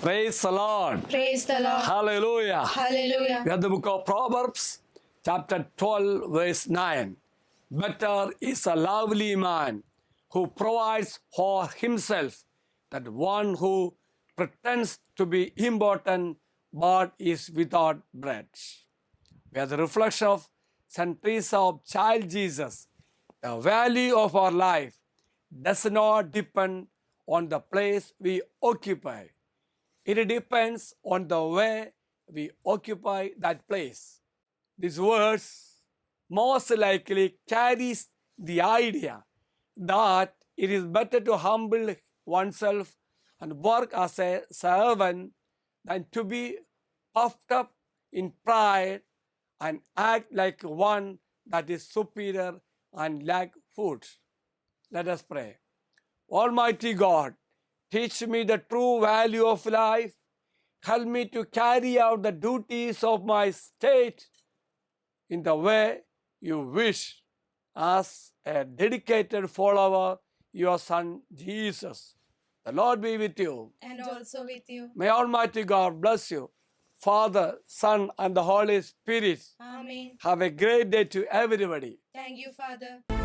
Praise the Lord. Praise the Lord. Hallelujah. Hallelujah. We have the book of Proverbs, chapter 12, verse 9. Better is a lovely man who provides for himself than one who pretends to be important but is without bread. We are the reflection of St. Teresa of Child Jesus. The value of our life does not depend on the place we occupy. It depends on the way we occupy that place. This verse most likely carries the idea that it is better to humble oneself and work as a servant than to be puffed up in pride and act like one that is superior and lack food. Let us pray. Almighty God, teach me the true value of life. Help me to carry out the duties of my state in the way you wish, as a dedicated follower, your Son Jesus. The Lord be with you. And also with you. May Almighty God bless you, Father, Son, and the Holy Spirit. Amen. Have a great day to everybody. Thank you, Father.